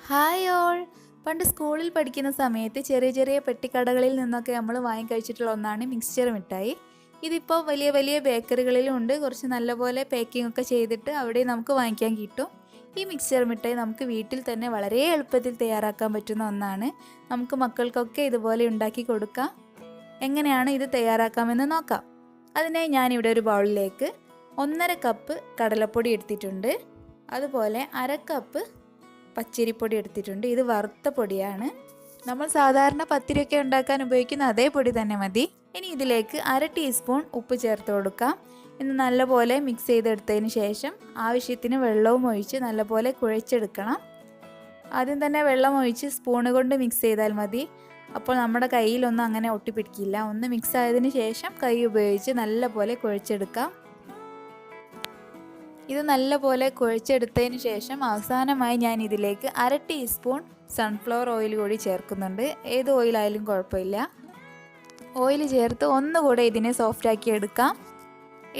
Hi all. പണ്ട് സ്കൂളിൽ പഠിക്കുന്ന സമയത്ത് ചെറിയ ചെറിയ പെട്ടിക്കടകളിൽ നിന്നൊക്കെ നമ്മൾ വാങ്ങി കഴിച്ചിട്ടുള്ള ഒന്നാണ് മിക്സ്ചർ മിഠായി. ഇതിപ്പോൾ വലിയ വലിയ ബേക്കറികളിലും ഉണ്ട്. കുറച്ച് നല്ലപോലെ പാക്കിംഗ് ഒക്കെ ചെയ്തിട്ട് അവിടെ നമുക്ക് വാങ്ങിക്കാൻ കിട്ടും. ഈ മിക്സ്ചർ മിഠായി നമുക്ക് വീട്ടിൽ തന്നെ വളരെ എളുപ്പത്തിൽ തയ്യാറാക്കാൻ പറ്റുന്ന ഒന്നാണ്. നമുക്ക് മക്കൾക്കൊക്കെ ഇതുപോലെ ഉണ്ടാക്കി കൊടുക്കാം. എങ്ങനെയാണ് ഇത് തയ്യാറാക്കാമെന്ന് നോക്കാം. അതിനായി ഞാനിവിടെ ഒരു ബൗളിലേക്ക് 1.5 കപ്പ് കടലപ്പൊടി എടുത്തിട്ടുണ്ട്. അതുപോലെ 1/2 കപ്പ് പച്ചരിപ്പൊടി എടുത്തിട്ടുണ്ട്. ഇത് വറുത്ത പൊടിയാണ്. നമ്മൾ സാധാരണ പത്തിരിയൊക്കെ ഉണ്ടാക്കാൻ ഉപയോഗിക്കുന്ന അതേ പൊടി തന്നെ മതി. ഇനി ഇതിലേക്ക് 1/2 ടീസ്പൂൺ ഉപ്പ് ചേർത്ത് കൊടുക്കാം. ഇത് നല്ലപോലെ മിക്സ് ചെയ്തെടുത്തതിന് ശേഷം ആവശ്യത്തിന് വെള്ളവും ഒഴിച്ച് നല്ലപോലെ കുഴച്ചെടുക്കണം. ആദ്യം തന്നെ വെള്ളം ഒഴിച്ച് സ്പൂണ് കൊണ്ട് മിക്സ് ചെയ്താൽ മതി. അപ്പോൾ നമ്മുടെ കയ്യിലൊന്നും അങ്ങനെ ഒട്ടിപ്പിടിക്കില്ല. ഒന്ന് മിക്സ് ആയതിനു ശേഷം കൈ ഉപയോഗിച്ച് നല്ലപോലെ കുഴച്ചെടുക്കാം. ഇത് നല്ലപോലെ കുഴച്ചെടുത്തതിന് ശേഷം അവസാനമായി ഞാൻ ഇതിലേക്ക് 1/2 ടീസ്പൂൺ സൺഫ്ലവർ ഓയിൽ കൂടി ചേർക്കുന്നുണ്ട്. ഏത് ഓയിലായാലും കുഴപ്പമില്ല. ഓയിൽ ചേർത്ത് ഒന്നുകൂടെ ഇതിനെ സോഫ്റ്റാക്കി എടുക്കാം.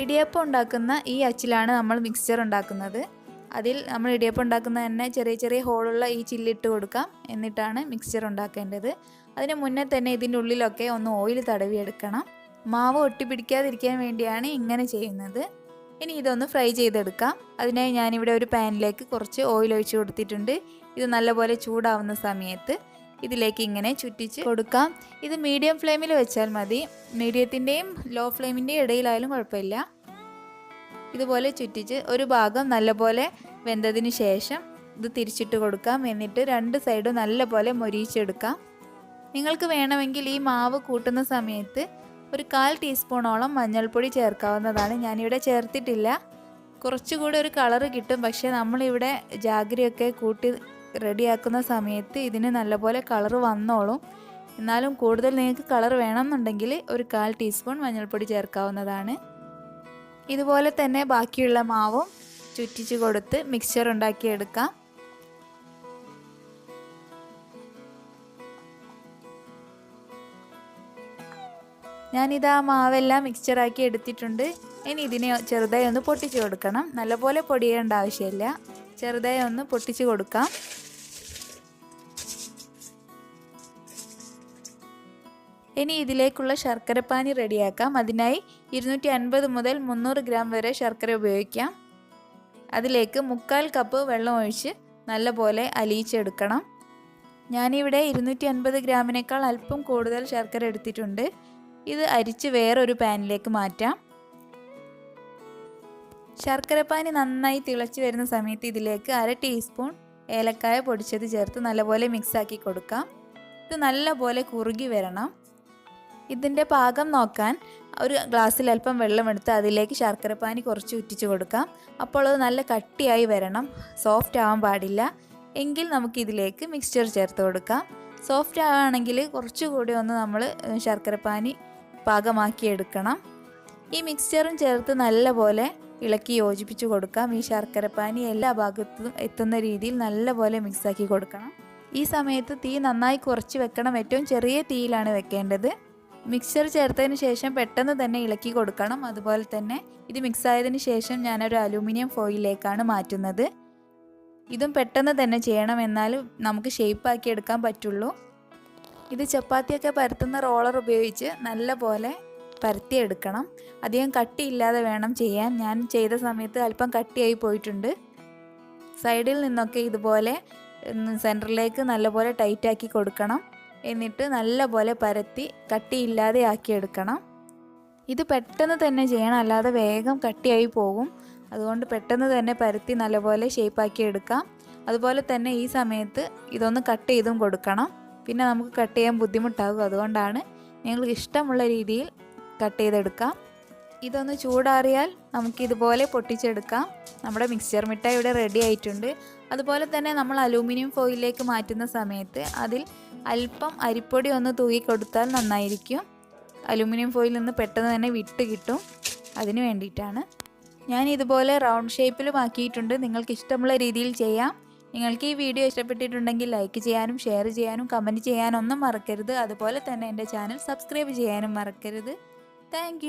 ഇടിയപ്പം ഉണ്ടാക്കുന്ന ഈ അച്ചിലാണ് നമ്മൾ മിക്സ്ചർ ഉണ്ടാക്കുന്നത്. അതിൽ നമ്മൾ ഇടിയപ്പം ഉണ്ടാക്കുന്ന തന്നെ ചെറിയ ചെറിയ ഹോളുള്ള ഈ ചില്ലിട്ട് കൊടുക്കാം. എന്നിട്ടാണ് മിക്സ്ചർ ഉണ്ടാക്കേണ്ടത്. അതിന് മുന്നേ തന്നെ ഇതിൻ്റെ ഉള്ളിലൊക്കെ ഒന്ന് ഓയിൽ തടവിയെടുക്കണം. മാവ് ഒട്ടിപ്പിടിക്കാതിരിക്കാൻ വേണ്ടിയാണ് ഇങ്ങനെ ചെയ്യുന്നത്. ഇനി ഇതൊന്ന് ഫ്രൈ ചെയ്തെടുക്കാം. അതിനായി ഞാനിവിടെ ഒരു പാനിലേക്ക് കുറച്ച് ഓയിൽ ഒഴിച്ച് കൊടുത്തിട്ടുണ്ട്. ഇത് നല്ലപോലെ ചൂടാവുന്ന സമയത്ത് ഇതിലേക്ക് ഇങ്ങനെ ചുറ്റിച്ച് കൊടുക്കാം. ഇത് മീഡിയം ഫ്ലെയിമിൽ വെച്ചാൽ മതി. മീഡിയത്തിൻ്റെയും ലോ ഫ്ലെയിമിൻ്റെയും ഇടയിലായാലും കുഴപ്പമില്ല. ഇതുപോലെ ചുറ്റിച്ച് ഒരു ഭാഗം നല്ലപോലെ വെന്തതിന് ശേഷം ഇത് തിരിച്ചിട്ട് കൊടുക്കാം. എന്നിട്ട് 2 സൈഡും നല്ലപോലെ മൊരിയിച്ചെടുക്കാം. നിങ്ങൾക്ക് വേണമെങ്കിൽ ഈ മാവ് കൂട്ടുന്ന സമയത്ത് ഒരു 1/4 ടീസ്പൂണോളം മഞ്ഞൾപ്പൊടി ചേർക്കാവുന്നതാണ്. ഞാനിവിടെ ചേർത്തിട്ടില്ല. കുറച്ചുകൂടി ഒരു കളറ് കിട്ടും. പക്ഷേ നമ്മളിവിടെ ജാഗരിയൊക്കെ കൂട്ടി റെഡിയാക്കുന്ന സമയത്ത് ഇതിന് നല്ലപോലെ കളറ് വന്നോളും. എന്നാലും കൂടുതൽ നിങ്ങൾക്ക് കളർ വേണമെന്നുണ്ടെങ്കിൽ ഒരു 1/4 ടീസ്പൂൺ മഞ്ഞൾപ്പൊടി ചേർക്കാവുന്നതാണ്. ഇതുപോലെ തന്നെ ബാക്കിയുള്ള മാവും ചുറ്റിച്ച് കൊടുത്ത് മിക്സ്ചർ ഉണ്ടാക്കിയെടുക്കാം. ഞാനിത് ആ മാവെല്ലാം മിക്സ്ചറാക്കി എടുത്തിട്ടുണ്ട്. ഇനി ഇതിനെ ചെറുതായി ഒന്ന് പൊട്ടിച്ച് കൊടുക്കണം. നല്ലപോലെ പൊടിയേണ്ട ആവശ്യമില്ല. ചെറുതായി ഒന്ന് പൊട്ടിച്ച് കൊടുക്കാം. ഇനി ഇതിലേക്കുള്ള ശർക്കരപ്പാനി റെഡിയാക്കാം. അതിനായി 250 മുതൽ 300 ഗ്രാം വരെ ശർക്കര ഉപയോഗിക്കാം. അതിലേക്ക് 1/4 കപ്പ് വെള്ളം ഒഴിച്ച് നല്ലപോലെ അലിയിച്ചെടുക്കണം. ഞാനിവിടെ 250 ഗ്രാമിനേക്കാൾ അല്പം കൂടുതൽ ശർക്കര എടുത്തിട്ടുണ്ട്. ഇത് അരിച്ച് വേറൊരു പാനിലേക്ക് മാറ്റാം. ശർക്കരപ്പാനി നന്നായി തിളച്ച് വരുന്ന സമയത്ത് ഇതിലേക്ക് 1/2 ടീസ്പൂൺ ഏലക്കായ പൊടിച്ചത് ചേർത്ത് നല്ലപോലെ മിക്സാക്കി കൊടുക്കാം. ഇത് നല്ലപോലെ കുറുകി വരണം. ഇതിൻ്റെ പാകം നോക്കാൻ ഒരു ഗ്ലാസ്സിൽ അല്പം വെള്ളമെടുത്ത് അതിലേക്ക് ശർക്കരപ്പാനി കുറച്ച് ഉറ്റിച്ച് കൊടുക്കാം. അപ്പോൾ അത് നല്ല കട്ടിയായി വരണം. സോഫ്റ്റ് ആവാൻ പാടില്ല. എങ്കിൽ നമുക്കിതിലേക്ക് മിക്സ്ചർ ചേർത്ത് കൊടുക്കാം. സോഫ്റ്റ് ആവുകയാണെങ്കിൽ കുറച്ചുകൂടി ഒന്ന് നമ്മൾ ശർക്കരപ്പാനി പാകമാക്കിയെടുക്കണം. ഈ മിക്സ്ചറും ചേർത്ത് നല്ലപോലെ ഇളക്കി യോജിപ്പിച്ച് കൊടുക്കാം. ഈ ശർക്കരപ്പാനി എല്ലാ ഭാഗത്തും എത്തുന്ന രീതിയിൽ നല്ലപോലെ മിക്സാക്കി കൊടുക്കണം. ഈ സമയത്ത് തീ നന്നായി കുറച്ച് വെക്കണം. ഏറ്റവും ചെറിയ തീയിലാണ് വെക്കേണ്ടത്. മിക്സ്ചർ ചേർത്തതിന് ശേഷം പെട്ടെന്ന് തന്നെ ഇളക്കി കൊടുക്കണം. അതുപോലെ തന്നെ ഇത് മിക്സായതിന് ശേഷം ഞാനൊരു അലൂമിനിയം ഫോയിലിലേക്കാണ് മാറ്റുന്നത്. ഇതും പെട്ടെന്ന് തന്നെ ചെയ്യണം. എന്നാലും നമുക്ക് ഷേപ്പാക്കി എടുക്കാൻ പറ്റുള്ളൂ. ഇത് ചപ്പാത്തിയൊക്കെ പരത്തുന്ന റോളർ ഉപയോഗിച്ച് നല്ലപോലെ പരത്തിയെടുക്കണം. അധികം കട്ടിയില്ലാതെ വേണം ചെയ്യാൻ. ഞാൻ ചെയ്ത സമയത്ത് അല്പം കട്ടിയായി പോയിട്ടുണ്ട്. സൈഡിൽ നിന്നൊക്കെ ഇതുപോലെ സെൻറ്ററിലേക്ക് നല്ലപോലെ ടൈറ്റാക്കി കൊടുക്കണം. എന്നിട്ട് നല്ലപോലെ പരത്തി കട്ടിയില്ലാതെ ആക്കിയെടുക്കണം. ഇത് പെട്ടെന്ന് തന്നെ ചെയ്യണം, അല്ലാതെ വേഗം കട്ടിയായി പോകും. അതുകൊണ്ട് പെട്ടെന്ന് തന്നെ പരത്തി നല്ലപോലെ ഷേപ്പാക്കി എടുക്കാം. അതുപോലെ തന്നെ ഈ സമയത്ത് ഇതൊന്ന് കട്ട് ചെയ്തും കൊടുക്കണം. പിന്നെ നമുക്ക് കട്ട് ചെയ്യാൻ ബുദ്ധിമുട്ടാകും. അതുകൊണ്ടാണ് നിങ്ങൾക്ക് ഇഷ്ടമുള്ള രീതിയിൽ കട്ട് ചെയ്തെടുക്കാം. ഇതൊന്ന് ചൂടാറിയാൽ നമുക്കിതുപോലെ പൊട്ടിച്ചെടുക്കാം. നമ്മുടെ മിക്സ്ചർ മിഠായി ഇവിടെ റെഡി ആയിട്ടുണ്ട്. അതുപോലെ തന്നെ നമ്മൾ അലൂമിനിയം ഫോയിലിലേക്ക് മാറ്റുന്ന സമയത്ത് അതിൽ അല്പം അരിപ്പൊടി ഒന്ന് തൂക്കി കൊടുത്താൽ നന്നായിരിക്കും. അലൂമിനിയം ഫോയിലിൽ നിന്ന് പെട്ടെന്ന് തന്നെ വിട്ട് കിട്ടും. അതിന് വേണ്ടിയിട്ടാണ്. ഞാൻ ഇതുപോലെ റൗണ്ട് ഷേപ്പിലും ആക്കിയിട്ടുണ്ട്. നിങ്ങൾക്ക് ഇഷ്ടമുള്ള രീതിയിൽ ചെയ്യാം. നിങ്ങൾക്ക് ഈ വീഡിയോ ഇഷ്ടപ്പെട്ടിട്ടുണ്ടെങ്കിൽ ലൈക്ക് ചെയ്യാനും ഷെയർ ചെയ്യാനും കമൻറ്റ് ചെയ്യാനൊന്നും മറക്കരുത്. അതുപോലെ തന്നെ എൻ്റെ ചാനൽ സബ്സ്ക്രൈബ് ചെയ്യാനും മറക്കരുത്. താങ്ക്